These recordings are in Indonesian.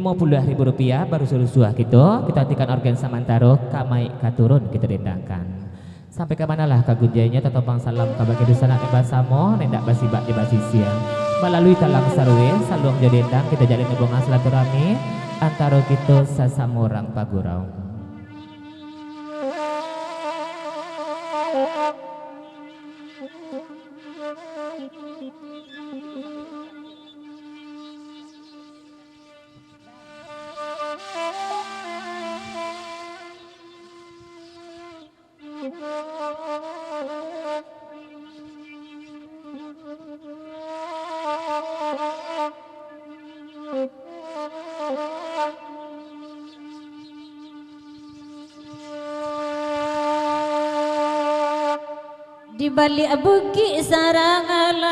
Rp50.000 baru suruh gitu. Kita hentikan organ samantaro kamai katurun kita dendangkan. Sampai ke manalah kagujainya tetopang salam kabagi dusana ebasamo nendak basibak di basisiang. Melalui talang sarwe saluang jodendang kita jalin hubungan silaturahmi antara kita sasamurang pagurau. Di balik bukit sarang alang,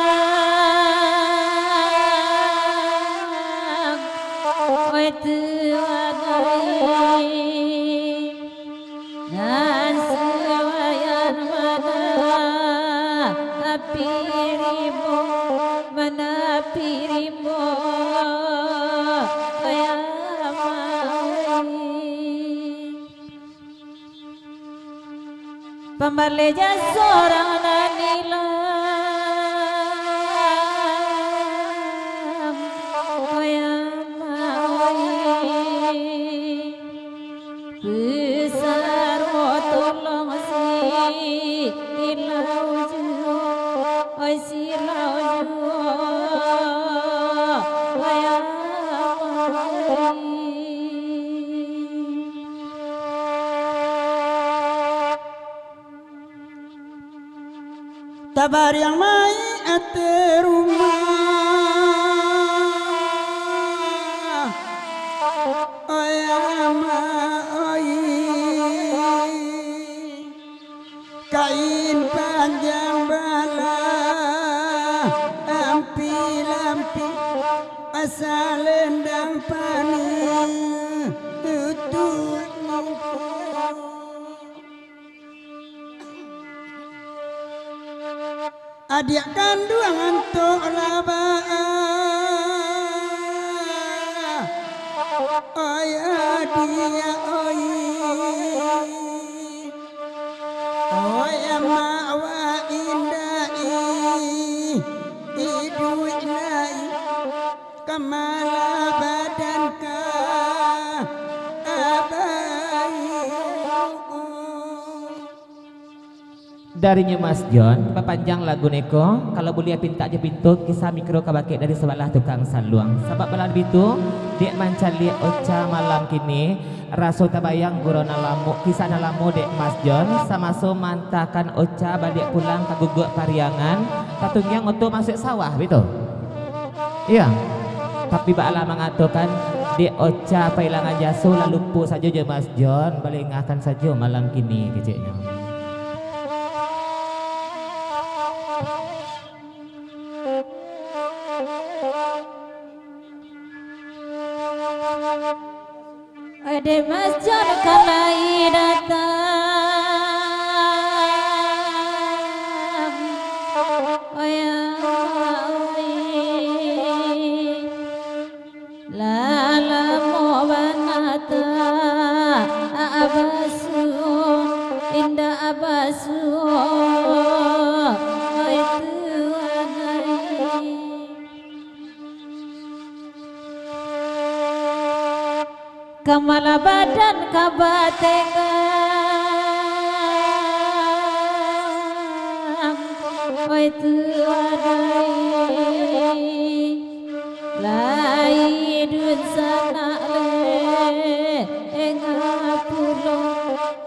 oi Tuhan dan sewayan mana pirimu pembaleja seorang nanilam besar tolong si ilauju oi si ilauju tabar yang mai ate rumah oi ama oi kain panjang bala ampi-lampi asal endang pani untuk adik kandung untuk laba oi adia oi oi ama wa indai idui nai kamala badan ka abai Darinya Mas John, pepanjang lagu neko. Kalau boleh pinta aja pintu kisah mikro kabake dari sebelah tukang saluang. Sebab malam itu dek mancali oca malam kini rasul tabayang gurona lamu kisah nalamu dek Mas John sama so mantakan oca balik pulang ke guguk pariangan tatungnya ngoto masuk sawah gitu. Iya. Tapi bakala mengatakan dek oca pailangan jaso lalu pu saja je Mas John balik ngakan saja malam kini keceknya. Ade masjid kalai datang lala mo banata abasu indah abasu kamala badan kabatengang oi tuanai lai dun sana le ngapulo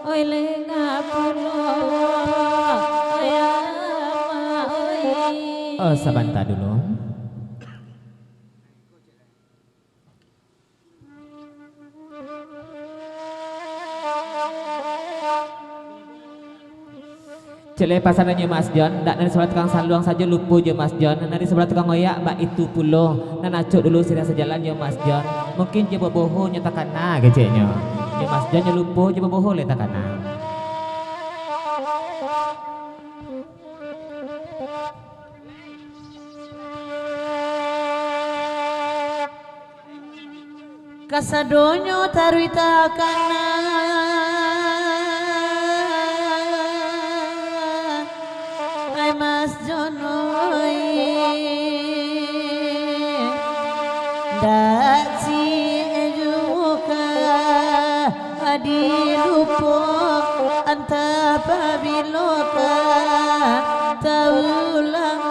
oi le ngapulo oi ama oi Oh sabanta dulu. Cele pasanannya Mas John, ndak dari sebelah tukang saluang saja lupa je Mas John. Dari sebelah tukang oyak mbak itu pulo. Nan acuk dulu sira sejalan je Mas John. Mungkin je boboho nyatakan na keceknya. Je Mas John je lupa je boboho letakkan na. kasadonyo tarwita kana ay mas jonoi daci ejuka adilupo anta pabiloka taulang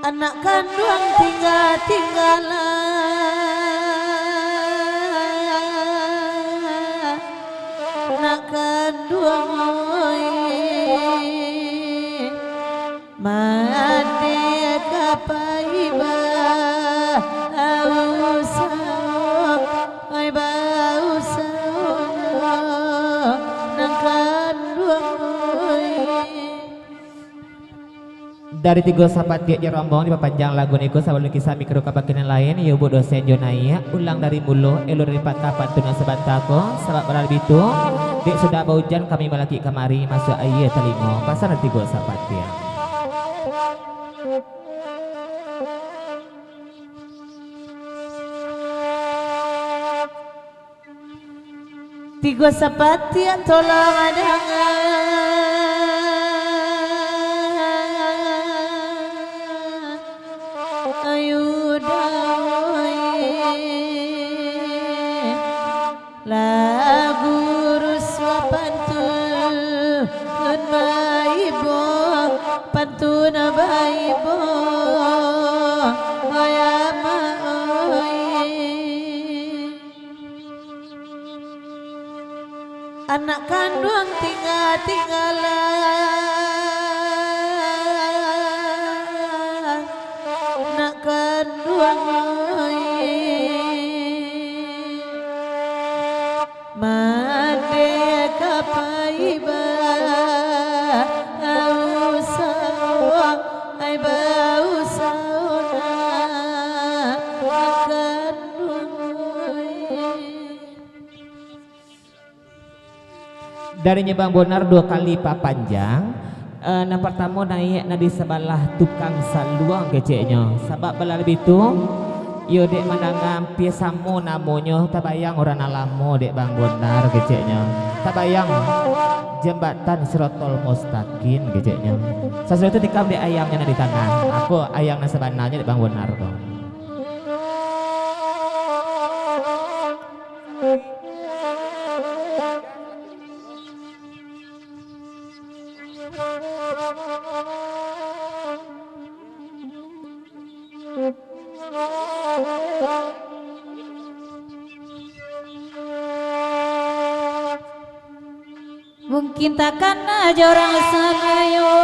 anak kandung tinggalan anak kandung mande kapaiba ausap ai bausap nang kandung dari tiga sahabat dia rombong di panjang lagu niku sabelum kisah mikro kabagian lain ya bu dosen Jonaya ulang dari mulu elur dari pakapan tuna sebantako sahabat beral bitu dek sudah baujan kami melaki kamari masuk ayat telingo pasar tiga sahabat dia tiga sahabat dia tolong adangan lagu ruswa pantun baibo pantun baibo ayama anak kandung tinggalan anak kandung mande kapaiba ausau ai bausauna akan dari Nyebang Bonar dua kali papanjang nah pertama naik di sebelah tukang saluang keceknya sabab belah lebih tu yo dek mandangam piasamu namonyo tabayang orang alamo dek Bang Bonar keceknya tabayang jembatan Sirotol Mustaqim keceknya sesuatu itu dikam dek ayamnya di tangan aku ayamnya sebenarnya dek Bang Bonar kok mungkin takkan aja orang sanayo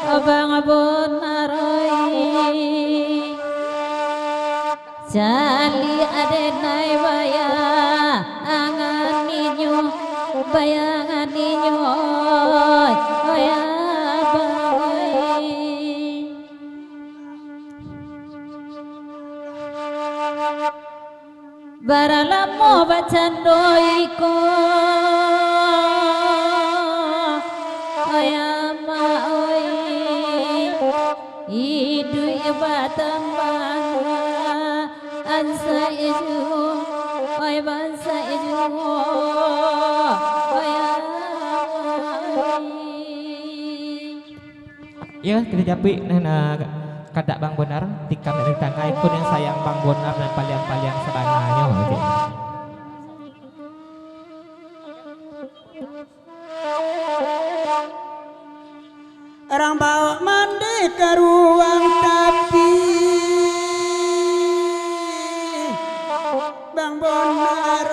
abang Bonaroi jali adenai bayangan ninyo oya abang baralamo bacandoiko ayama oi idu ibatamba ansa idu oi bansa idu ya kita japik nah kadak Bang Bonar tikam dari tangga ikut yang sayang Bang Bonar dan paliang-paliang sebananya gitu. Orang bawa mandi ke ruang tapi Bang Bonar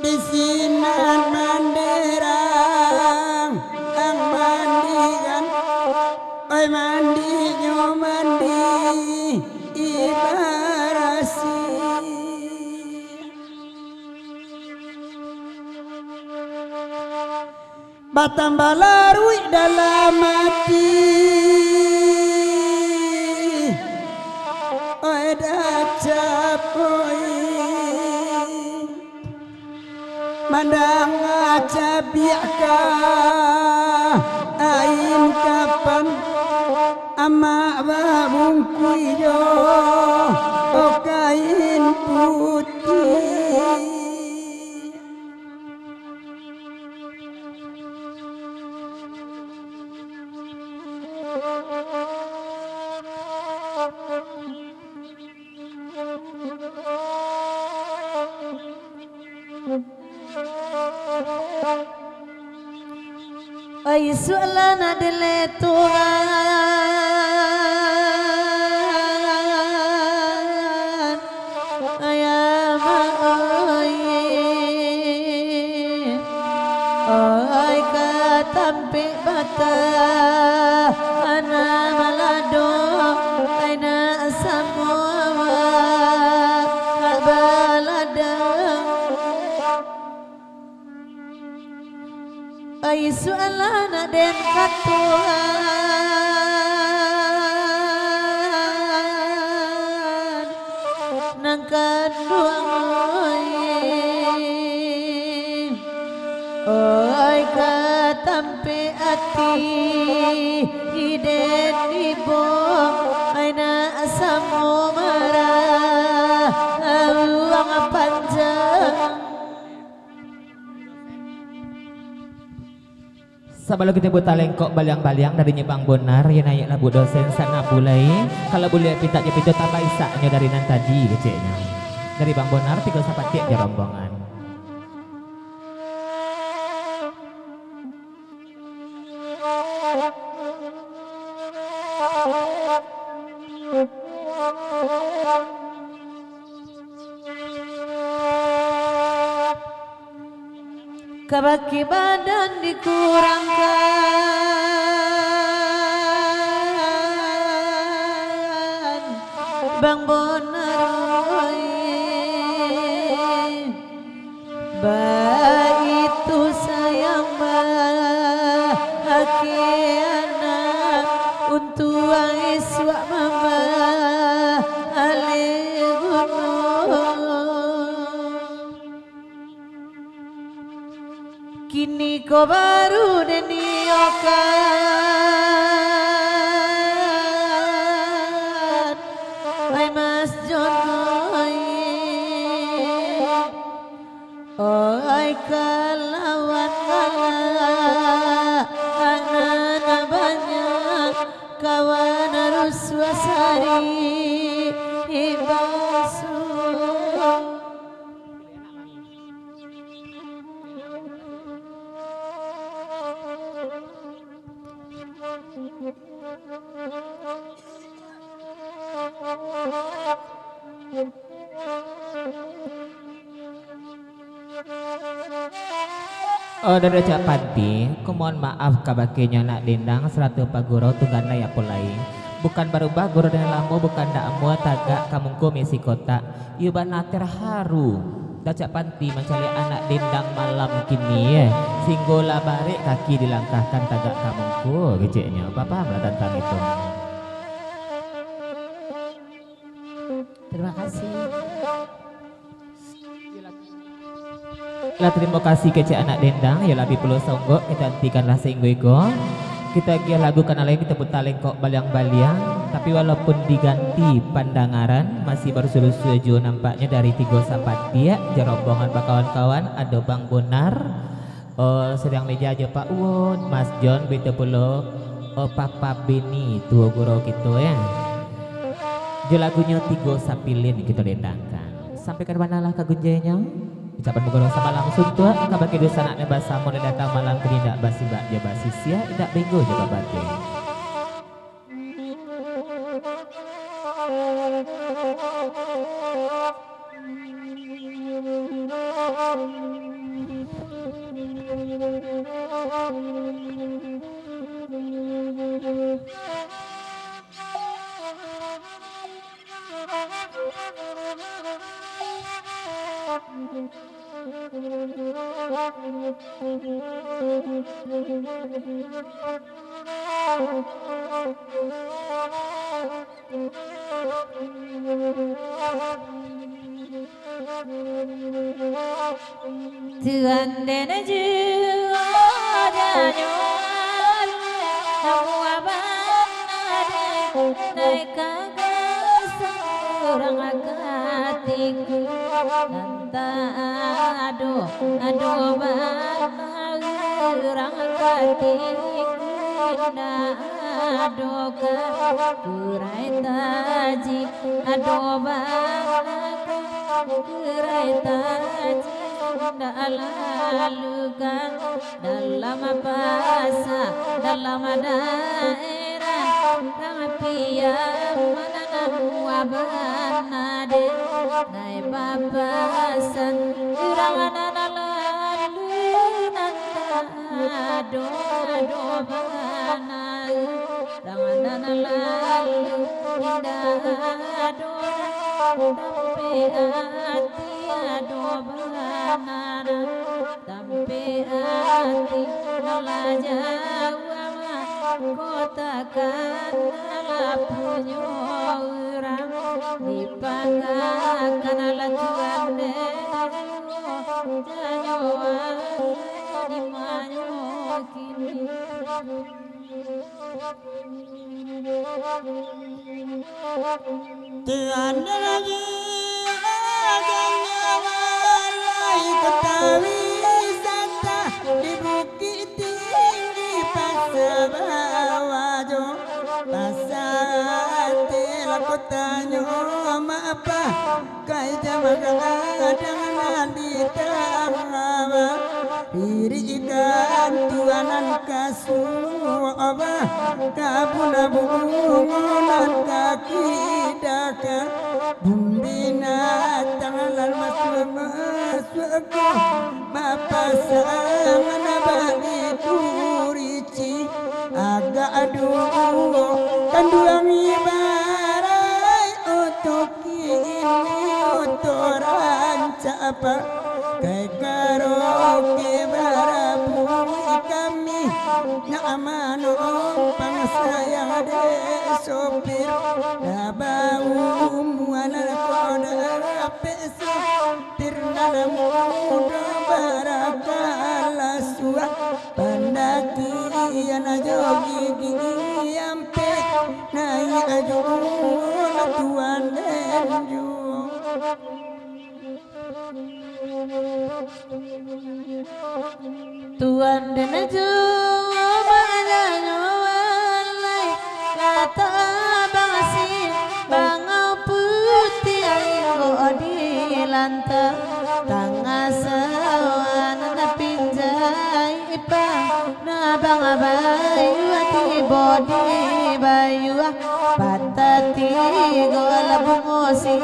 di sinan mandirang ang mandikan oi mandi nyo mandi ibarasi batang balarui dalam mati oi dacap oi mandang sabiaka ain kapan ama babung kuyo o kain putih. Ay sualana dele Tuhan ayama ay katampi bata ana malado ay na samoa balada ay sualana den katuan nang kaduang oi katampe ati iden ibo ay na asamo mara awang panjang. Sebelum kita buta lengkok baliang-baliang dari Nyebang Bonar yang naik labu dosen sana bulai kalau boleh pinta pintu tambah isaknya dari nan tadi kecilnya dari Bang Bonar 3 sapat tiap rombongan. Kabaki badan dikurangkan Bang Bonar ba itu sayang bahagiana untuk iswa mama ale gunung kini kau baru deniokan ay mas jonoy ay kalawan anana banyak kawan harus wasari ibasu. Oh dari Panti, kumohon maaf kabakenya nak dendang seratu paguro tunggan layak pulai. Bukan barubah guru dan lamu bukan dak amu tagak kamungku misi kota. Yuban nater haru. Dacak Panti mencari anak dendang malam kini singgola barek kaki dilangkahkan tagak kamungku kecilnya. Bapak paham tentang itu. Terima kasih. Lah terima kasih kece anak dendang ya lebih perlu songgok kita hentikanlah sehingga kita gia lagu kana lain kita putar lengkok baliang-baliang tapi walaupun diganti pandangaran masih baru selusuju nampaknya dari 3 sampai dia jarombongan kawan-kawan ada Bang Bonar sedang meja aja Pak Uwon Mas John bete pulo Papa Beni tua guru gitu ya jo lagunya 3 sapilin kita dendangkan sampaikan manalah kagunjanya ucapan menggorong sama langsung tua kabaki dosa nak nebas samun datang malam kenindak basi mbak jaba sisia tidak benggo jaba bate Tuhan dan jiwa jangan namu abang naik kagak orang akatiku nanta ado bang orang akatiku ado kurai taji ado bang kurai taji lalukan dalam bahasa dalam daerah rampia mananamu abanade nai babasan ramanana lalu nanta ado bana ramanana lalu indah ado dampe hati ado bana dampe hati nala jawa kotakan nala punyo orang dipanggakan nala tuan janyo di manyo kini Tuhan lagi walai ketawi wisata di bukit tinggi pasar bawajo pasar tela kotanya apa kai jamaah dengan di tawa diri ikan tuanan kasuaba kabuna bungunan kaki daka bumbina tangan masuk mapasangan bagi turici agak aduh kanduang ibarai untuk ini utoran capa kai karaoke barabu kami nyaamano pangsayang de sopir dabau muana koda peso tirnana muda barakala suah pandaki yana jogi gigi ampe nai aju tuan denju Tuan dan jua walai kata bangsi bangau putih ayo di lanta tangga sawan na pinjai ipa na bang bayu ati bodi bayu patati gola bungosi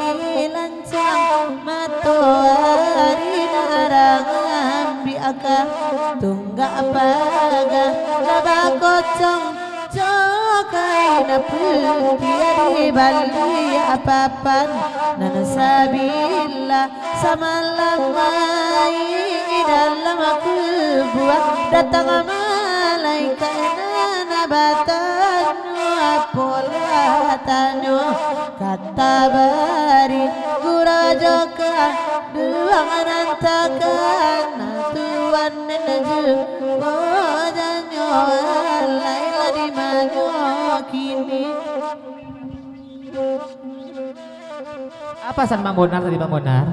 lancang matoari narangan biaka tunggak paga laba kocong cokai na putih bali apapan nanasabila samalamai dalam aku buat datang malaikat nabatanyo apolatanyo kata bari gurajoka duang nantakan tuan neneju bojanyo laila di manyo kini. Apa san Bang Bonar tadi Bang Bonar?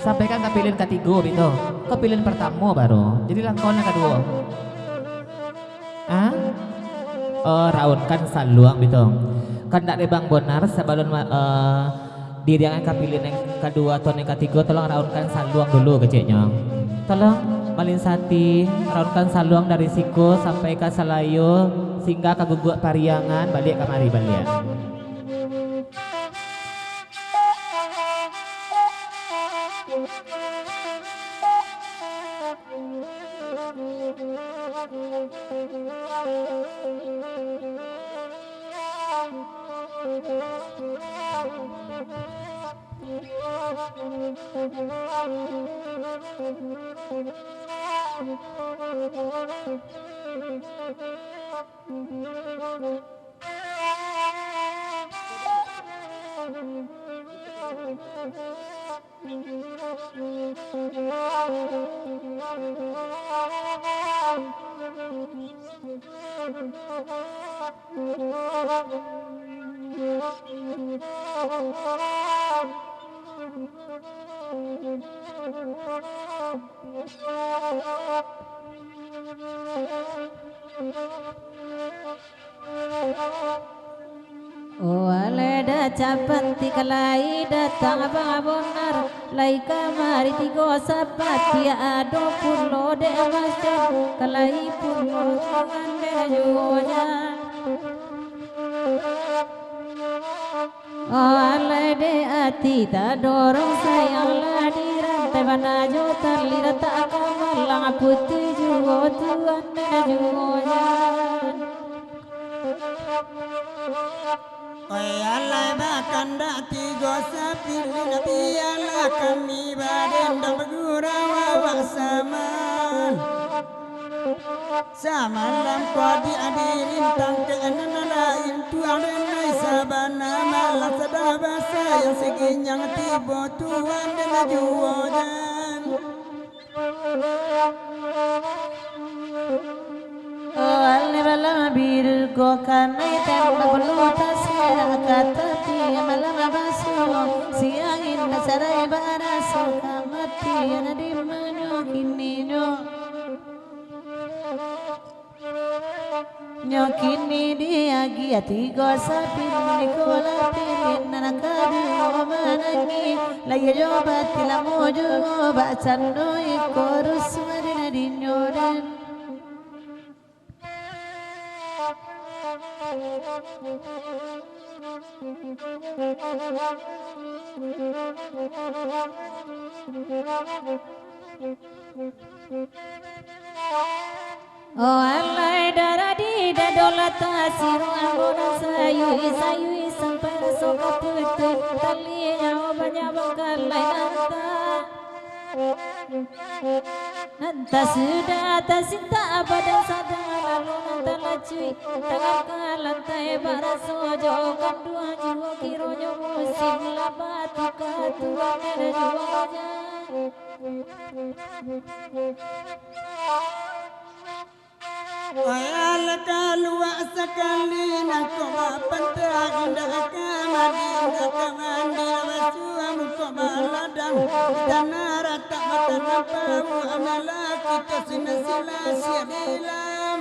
Sampaikan ke pilihan ketiga itu. Ke pilihan pertama baru. Jadi langkahnya kedua. Ah? Oh, raunkan saluang gitu. Kan dari Bang Bonar sebelum diri yang ke pilihan yang kedua atau yang ketiga tolong raunkan saluang dulu kecilnya. Tolong Malin Sati raunkan saluang dari siku sampai ke Salayu sehingga ke guguk Pariangan balik kemari balik. Waleda capanti kalai datang babonar lai kamari tigo sapati ado pulo de masjid kalai pulo ande juoja alade ati ta dorong sayang ladiran te banajo talira ta kamalang putih juo tu ande juoja Alai bakanda tigo sapilin biala kami baden dan bergura wawasaman Samalam kodi adirin tangke lain tuang denai sabana malam sedabasa yang seginyang tibo tuan dan juojan Alibala biru ko kanai tembak pelutas kata tiya malam basu siangin nasarai barasu kamati ana di manyo kini kini dia giati gosapin nikola pilin nanakadu manangi laya jobat tilamojo bacando ikorus marina dinyodan Oh alai daradi dadola tasiru angona sayu sampai soka putu talinya banyak bangkalai nanta sudah tasinta pada sadang lalu nanta lacui tangan kalantai baraso jokan dua jiwa kironya musim labatu katuan dan juaja Ayal kalua sekali nak pantang dah kamadina kamandi wasuam kamaladang tanara tak mata pau amala kita sinasilas dilam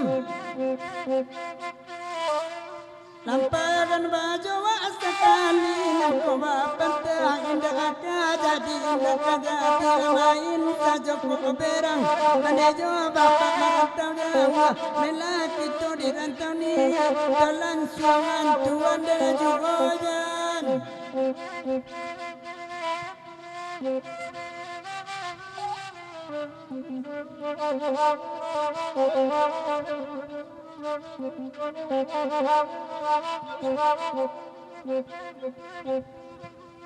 lamparan baju sekali nak pantang dah jadi nak main saja berang menejo bapak merantau jawa melaki tu di rantau ni dalam suangan tuan dan juajan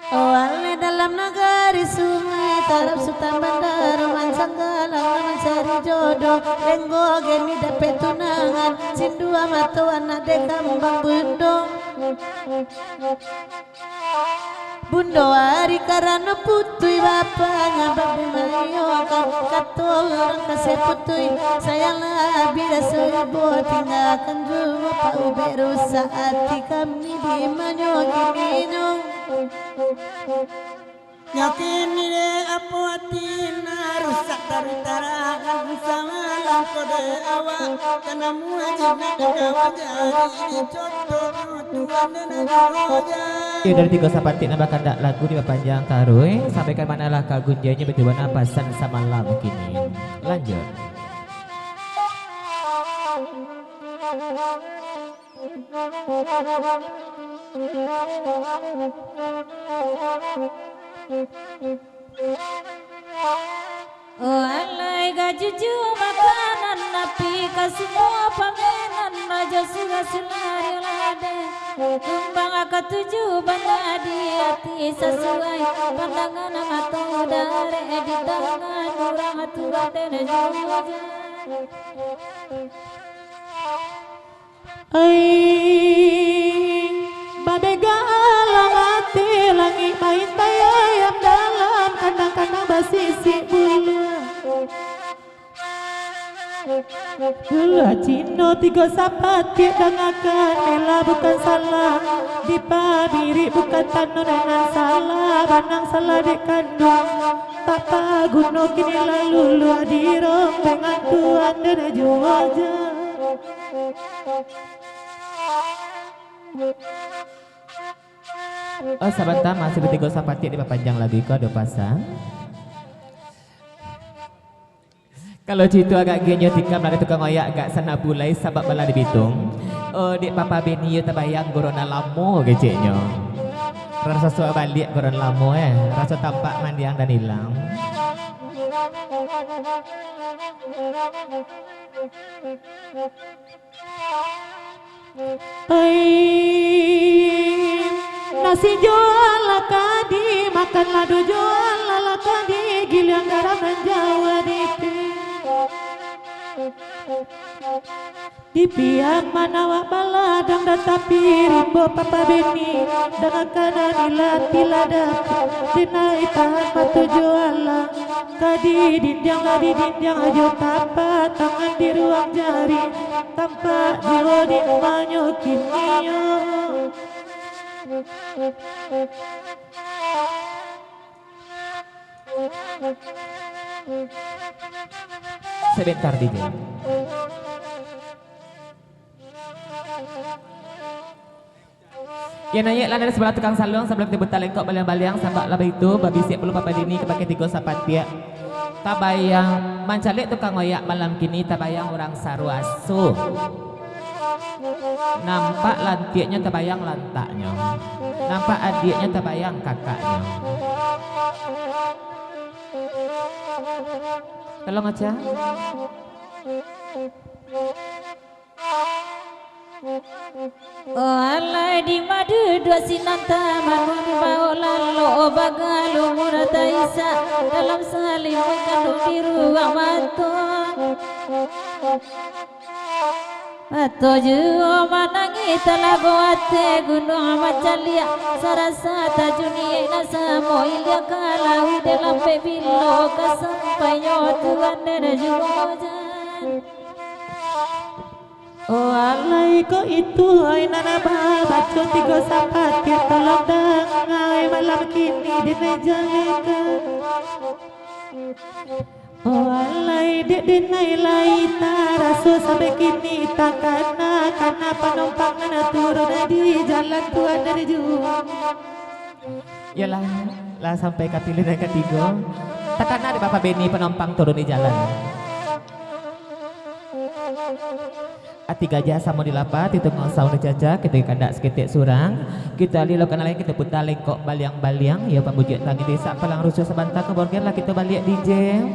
Awalnya dalam negeri sungai tarap sultan bandar mansanggala mencari jodoh lenggo geni dapet tunangan sindua matu anak dekambang bundo hari karena putui bapak ngabab mayo kato orang kasih putui sayanglah bila sebo tinggalkan juga pak uberu saat kami di manyo gini yakin ni apa tina rusak taran sama langkode awak kena muajib nak jadi contoh tuan dan juajan. Dari tiga sapati nambah kandak lagu di panjang karui sampaikan manalah kagunjanya betul mana pasan samalam kini lanjut. Oh alai gajuju makanan napi kasih semua pamenan raja suga silari lade tumbang akatuju banda di hati sesuai pandangan mata dari di tangan orang tua dan juga badai galang hati langit main tayam dalam kandang-kandang Dulu Cino tiga sapati dengarkan Mela bukan salah di pabiri bukan tanonan salah banang salah dek kandung Papa gunung kini lalu lu di rompengan tuan dan juaja. Oh sebentar masih bertiga sapati di panjang lagi kau ada pasang. Kalau situ agak genyo tikam dari tukang oyak agak sana bulai sabab bala dibitung. Oh dik papa beni yo tabayang gorona lamo geceknya. Rasa suah balik gorona lamo rasa tampak mandiang dan hilang. Nasi jual kadi makan ladu jual lala kadi gilang garam dan jawa di pihak mana wak baladang dan tapi rimbo papa beni dengan kanan ilatila dapat dinai tahan batu jualan kadi dinjang ajo tapak tangan di ruang jari tampak jiwa di manyukin iyo. Sebentar DJ. Ya nanya lah dari sebelah tukang salung sebelum dibuta lengkok baliang-baliang sampai lebih itu babi siap belum apa dini kepakai tiga sapatia. Tabayang mancalik tukang oyak malam kini tabayang orang saruasu. Nampak lantiknya tabayang lantaknya. Nampak adiknya tabayang kakaknya. Tolong aja. Oh alai di madu dua sinanta manu di baolalo bagalu murata isa dalam salim mengandung di ruang matong atau jua manangi talago ate gunung macalia sarasa tajuni nasa moilia kalau dalam pebilo kasampainya tuan dan juajan. Oh alai kok itu ay nanaba baco tiga sapat ya tolong dengai malam kini di meja leka. Oh alai dek denai lai taraso sampai kini tak karena penumpang nana turun di jalan tuan dari juang. Yalah lah sampai ke pilihan ketiga tak karena ada Bapak Beni penumpang turun di jalan. Ati gajah sama dilapat itu ngosau dijajak kita kandak seketik surang kita lilokan lain kita putar lengkok baliang-baliang ya pembujak tangi desa palang rusuh sebentar ke borgen lah kita balik DJ.